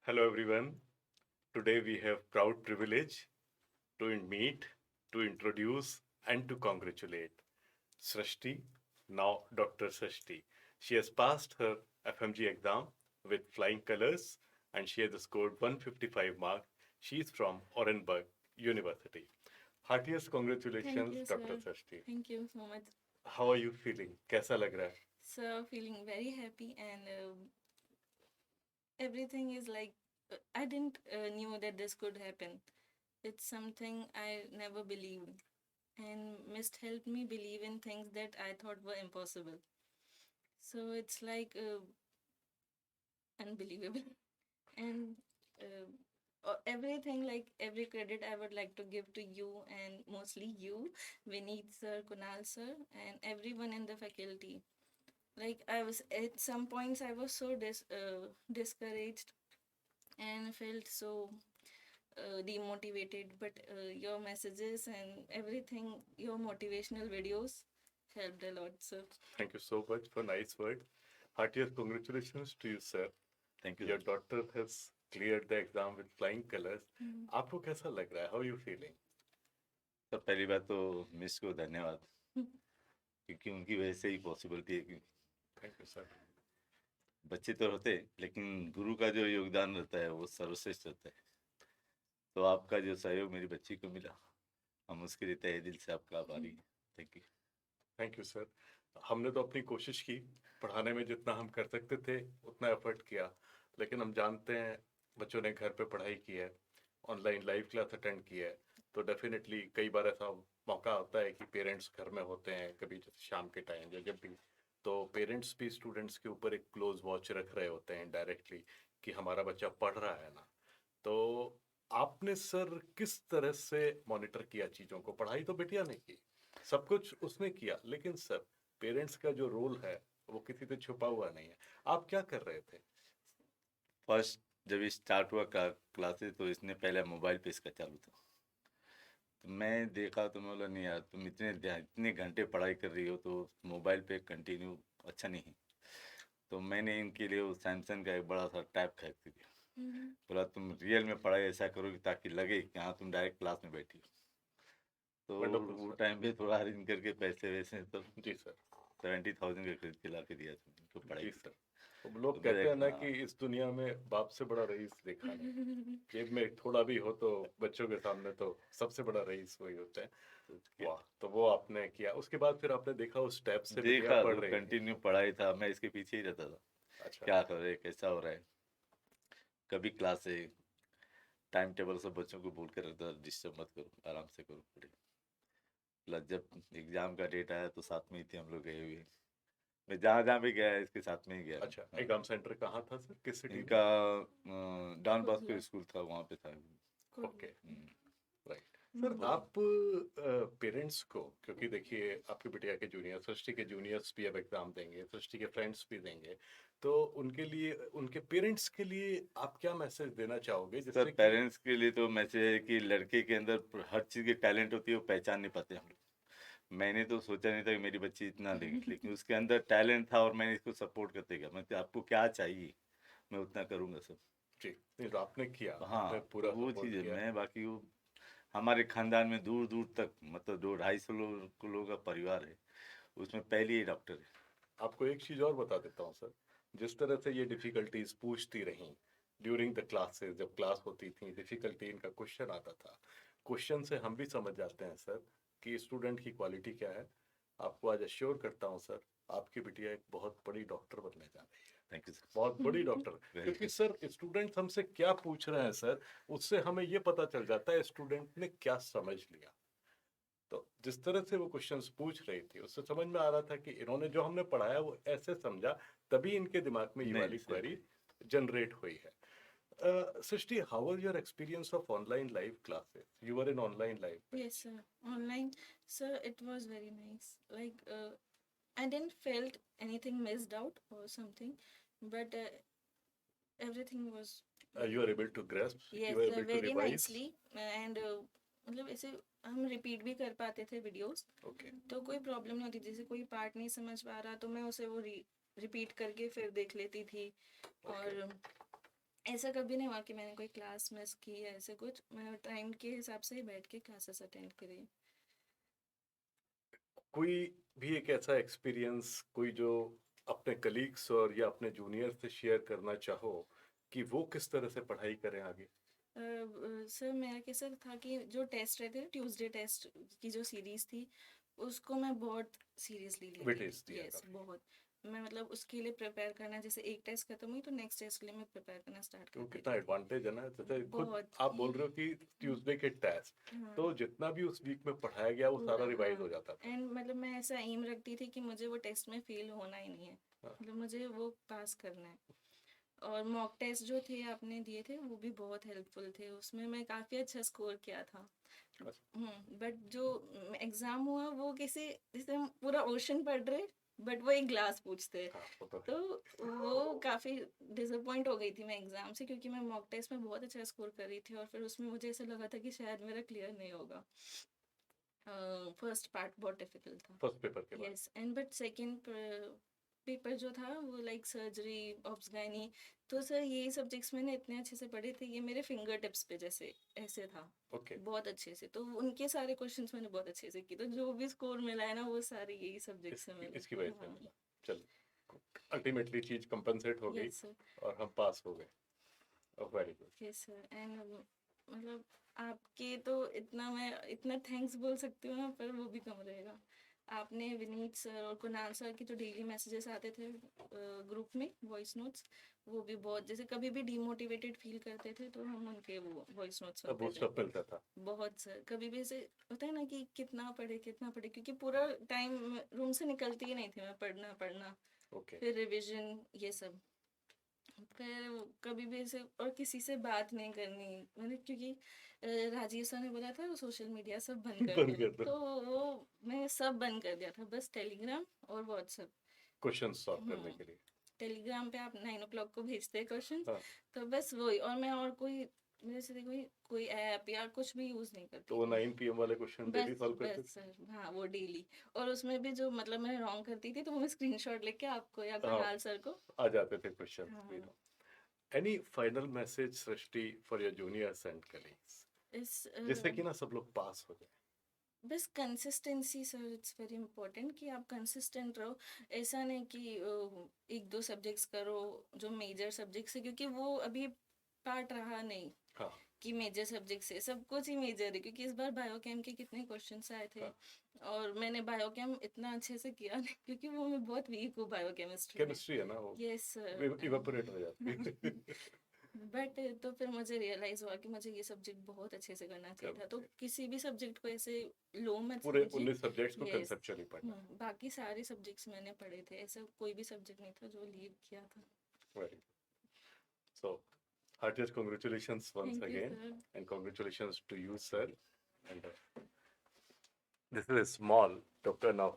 Hello everyone. Today we have proud privilege to meet, to introduce and to congratulate Srishti, now Dr. Srishti. She has passed her FMG exam with flying colors and she has scored 155 marks. She is from Orenburg University. Heartiest Thank congratulations, you, Dr. sir. Srishti. Thank you so much. How are you feeling? कैसा लग रहा है? So, feeling very happy, and everything is like I didn't knew that this could happen. It's something I never believed, and mist helped me believe in things that I thought were impossible. So it's like unbelievable, and everything, like every credit I would like to give to you, and mostly you, Vineet sir, Kunal sir, and everyone in the faculty. Like I was at some points I was so discouraged and felt so demotivated, but your messages and everything, your motivational videos helped a lot, so Thank you so much for nice word. Heartiest congratulations to you, sir. Thank you Your sir. daughter has cleared the exam with flying colors. आपको कैसा लग रहा है? How are you feeling? Sir पहली बात तो miss को धन्यवाद, क्योंकि उनकी वजह से ही पॉसिबिलिटी है। क्योंकि Thank you, sir. बच्चे तो होते लेकिन गुरु का जो योगदान रहता है वो सर्वश्रेष्ठ रहता है। तो आपका जो सहयोग मेरी बच्ची को मिला, हम उसके लिए तहे दिल से आपका आभारी हैं। Thank you. Thank you sir. हमने तो अपनी कोशिश की, पढ़ाने में जितना हम कर सकते थे उतना एफर्ट किया, लेकिन हम जानते हैं बच्चों ने घर पे पढ़ाई की है, ऑनलाइन लाइव क्लास अटेंड की है, तो डेफिनेटली कई बार ऐसा मौका होता है कि पेरेंट्स घर में होते हैं, कभी जैसे शाम के टाइम या जब भी, तो पेरेंट्स भी स्टूडेंट्स के ऊपर एक क्लोज वॉच रख रहे होते हैं डायरेक्टली कि हमारा बच्चा पढ़ रहा है ना। तो आपने सर किस तरह से मॉनिटर किया चीज़ों को? पढ़ाई तो बिटिया ने की, सब कुछ उसने किया, लेकिन सर पेरेंट्स का जो रोल है वो किसी से छुपा हुआ नहीं है। आप क्या कर रहे थे? फर्स्ट जब स्टार्ट हुआ क्लासेस तो इसने पहले मोबाइल पे इसका चालू था, तो मैं देखा तो मैं बोला नहीं यार, तुम इतने घंटे पढ़ाई कर रही हो तो मोबाइल पे कंटिन्यू अच्छा नहीं है। तो मैंने इनके लिए वो सैमसंग का एक बड़ा सा टैब खरीद के दिया। बोला तुम रियल में पढ़ाई ऐसा करोगे ताकि लगे कि हाँ तुम डायरेक्ट क्लास में बैठी हो। तो वंडरफुल वो सर। टाइम पे थोड़ा अरेंज करके पैसे वैसे तो जी सर। 70,000 का खरीद के ला के दिया था उनको पढ़ाई जी के सर। लिए। तो तो लोग कहते हैं मेरा ना हाँ, कि इस दुनिया में बाप से बड़ा रईस देखा नहीं। जेब में थोड़ा भी हो तो बच्चों के सामने तो सबसे बड़ा रईस वही होता है। तो क्या वाह, तो वो आपने किया, उसके बाद फिर आपने देखा उस स्टेप से बिटिया देखा पढ़ तो रही थी। कंटिन्यू पढ़ाई था, मैं इसके पीछे ही रहता था, अच्छा। क्या कर रहे कैसा हो रहा है। कभी क्लास से टाइम टेबल सब बच्चों को बोल कर रखता था, डिस्टर्ब मत करो, आराम से करो पढ़े। प्लस जब एग्जाम का डेट आया तो साथ में ही थे हम लोग गए हुए। मैं जहाँ जहाँ भी गया इसके साथ में ही गया। अच्छा, हाँ। एग्जाम सेंटर कहाँ था सर, किस सिटी में? इनका डॉन बॉस्को खुजला स्कूल था, वहाँ पे था। Okay, खुजला right. सर तो आप पेरेंट्स को, क्योंकि देखिए आपकी बिटिया के जूनियर, सृष्टि के जूनियर्स भी अब एग्जाम देंगे, सृष्टि के फ्रेंड्स भी देंगे, तो उनके लिए, उनके पेरेंट्स के लिए आप क्या मैसेज देना चाहोगे सर जिससे कि? पेरेंट्स के लिए तो मैसेज है कि लड़के के अंदर हर चीज़ की टैलेंट होती है, वो पहचान नहीं पाते हम लोग। मैंने तो सोचा नहीं था कि मेरी बच्ची इतना लेगी, लेकिन उसके अंदर टैलेंट था और मैंने इसको सपोर्ट करते गया। मैं आपको क्या चाहिए मैं उतना करूँगा सब। जी, नहीं तो आपने किया, आपने हाँ तो पूरा वो सपोर्ट चीज़ है। किया। मैं बाकी वो हमारे खानदान में दूर दूर तक मतलब 200-250 लोगों का परिवार है, उसमें पहली ही डॉक्टर है। आपको एक चीज और बता देता हूँ सर, जिस तरह से ये डिफिकल्टीज पूछती रहीं ड्यूरिंग द क्लासेस, जब क्लास होती थी, डिफिकल्टी इनका क्वेश्चन आता था, क्वेश्चन से हम भी समझ जाते हैं सर कि स्टूडेंट की क्वालिटी क्या है। आपको आज अश्योर करता हूँ सर, आपकी बिटिया एक बहुत बड़ी डॉक्टर बनने जा रही है, थैंक यू सर। बहुत बड़ी डॉक्टर। वेरी क्योंकि सर स्टूडेंट्स हमसे क्या पूछ रहे हैं सर, उससे हमें ये पता चल जाता है स्टूडेंट ने क्या समझ लिया। तो जिस तरह से वो क्वेश्चंस पूछ रही थी उससे समझ में आ रहा था कि इन्होंने जो हमने पढ़ाया वो ऐसे समझा, तभी इनके दिमाग में ये नहीं वाली सर। क्वेरी जनरेट हुई है। Srishti, how was your experience of online live classes? You were in online live Yes, batch. sir. Online, sir, it was very nice. Like, I didn't felt anything missed out or something, but everything was You very are able to grasp, you yes, are able to very revise. nicely, and मतलब ऐसे हम repeat भी कर पाते थे videos, okay. तो कोई problem नहीं होती। जैसे कोई पार्ट नहीं समझ पा रहा तो मैं उसे वो रिपीट करके फिर देख लेती थी, ओके। और ऐसा कभी नहीं हुआ कि मैंने कोई क्लास मिस की है ऐसे कुछ, मैं टाइम के हिसाब से ही बैठ के क्लासेस अटेंड करी। कोई भी एक ऐसा एक्सपीरियंस कोई जो अपने कलीग्स और या अपने जूनियर से शेयर करना चाहो कि वो किस तरह से पढ़ाई करें आगे? सर मेरा कैसा था कि जो टेस्ट रहते थे, ट्यूसडे टेस्ट की जो सीरीज थी, उसको मैं बहुत सीरियसली लेती वेटेज थी। दिया यस, काफी। बहुत। मैं मतलब उसके लिए प्रिपेयर करना, जैसे एक टेस्ट खत्म हुई तो नेक्स्ट टेस्ट के लिए मैं प्रिपेयर करना स्टार्ट वो कर कितना देती थी। एडवांटेज है ना, जैसे खुद बहुत आप कि बोल रहे हो कि ट्यूसडे के टेस्ट, हाँ, तो जितना भी उस वीक में पढ़ाया गया वो पूरा सारा रिवाइज हाँ। हो जाता था। एंड मतलब मैं ऐसा एम रखती थी कि मुझे वो टेस्ट में फेल होना ही नहीं है, हाँ, मतलब मुझे वो पास करना है। और मॉक टेस्ट जो थे आपने दिए थे वो भी बहुत हेल्पफुल थे, उसमें मैं काफ़ी अच्छा स्कोर किया था। बट जो एग्ज़ाम हुआ वो किसी, जैसे हम पूरा ओशन पढ़ रहे बट वो एक ग्लास पूछते। हाँ, वो तो तो है। वो काफ़ी डिसअपॉइंट हो गई थी मैं एग्ज़ाम से, क्योंकि मैं मॉक टेस्ट में बहुत अच्छा स्कोर कर रही थी और फिर उसमें मुझे ऐसा लगा था कि शायद मेरा क्लियर नहीं होगा। फर्स्ट पार्ट बहुत डिफिकल्ट था। फर्स्ट पेपर के बाद। Yes, and but second paper जो था वो लाइक सर्जरी, ऑब्स गायनी, तो सर यही सब्जेक्ट्स मैंने इतने अच्छे से पढ़े थे, ये मेरे फिंगर टिप्स पे जैसे ऐसे था, ओके, बहुत अच्छे से। तो उनके सारे क्वेश्चंस मैंने बहुत अच्छे से किए, तो जो भी स्कोर मिला है ना वो सारे यही सब्जेक्ट से मिले। इसकी वजह से हाँ, मिला। चल, अल्टीमेटली चीज कंपनसेट हो गई यस सर। और हम पास हो गए। Very good. Yes sir. And मतलब आपके तो इतना मैं इतना थैंक्स बोल सकती हूँ ना, पर वो भी कम रहेगा। आपने विनीत सर और कुणाल सर की जो डेली मैसेजेस आते थे ग्रुप में वॉइस नोट्स, वो भी बहुत, जैसे कभी भी डिमोटिवेटेड फील करते थे तो हम उनके वो वॉइस नोट्स सुनते बूस्ट थे। अप मिलता था। बहुत सर, कभी भी ऐसे होता है ना कि कितना पढ़े, क्योंकि पूरा टाइम रूम से निकलती ही नहीं थी मैं, पढ़ना पढ़ना, ओके। फिर रिविजन ये सब। फिर कभी भी ऐसे और किसी से बात नहीं करनी, मैंने क्योंकि राजीव सर ने बोला था वो सोशल मीडिया सब बंद कर बंद दो, कर दो। तो वो मैं सब बंद कर दिया था, बस टेलीग्राम और व्हाट्सएप। क्वेश्चन सॉल्व करने हम्म, के लिए। टेलीग्राम पे आप 9 o'clock को भेजते हैं क्वेश्चंस, हाँ, तो बस वही, और मैं और कोई जैसे कोई कोई ऐप या कुछ भी यूज नहीं तो करती वो थी। 9 PM वाले क्वेश्चन डेली बस सॉल्व करते बस थे? सर, हाँ वो डेली। और उसमें भी जो मतलब मैं रॉन्ग करती थी तो वो मैं स्क्रीनशॉट लेके आपको या हाँ, कुणाल सर को। आ जाते थे क्वेश्चन। वी हाँ, no. Any final message Srishti for your juniors and colleagues, इस जिससे कि ना सब लोग पास हो जाए? बस consistency sir, it's very important कि आप कंसिस्टेंट रहो। ऐसा नहीं कि एक दो सब्जेक्ट्स करो जो मेजर सब्जेक्ट्स है, क्योंकि वो अभी पार्ट रहा नहीं हाँ, कि मेजर सब्जेक्ट से सब कुछ ही मेजर है, क्योंकि इस बार बायोकेम के कितने क्वेश्चंस आए थे। हाँ। और मैंने बायोकेम इतना अच्छे से किया नहीं क्योंकि वो मैं बहुत वीक हूँ बायोकेमिस्ट्री में। केमिस्ट्री है ना वो, यस सर। इवेपोरेट हो जाती है। बट तो फिर मुझे रियलाइज हुआ कि मुझे ये सब्जेक्ट बहुत अच्छे से करना चाहिए करना था, तो चाहिए। किसी भी सब्जेक्ट को ऐसे लो मत पूरे समझिए। 19 सब्जेक्ट्स को यस। कंसेप्चुअली पढ़ना है। बाकी सारे सब्जेक्ट्स मैंने पढ़े थे, ऐसा कोई भी सब्जेक्ट नहीं था जो लीव किया था। Very good. So heartiest congratulations once thank you again, sir. and congratulations to you, sir. And this is a small token of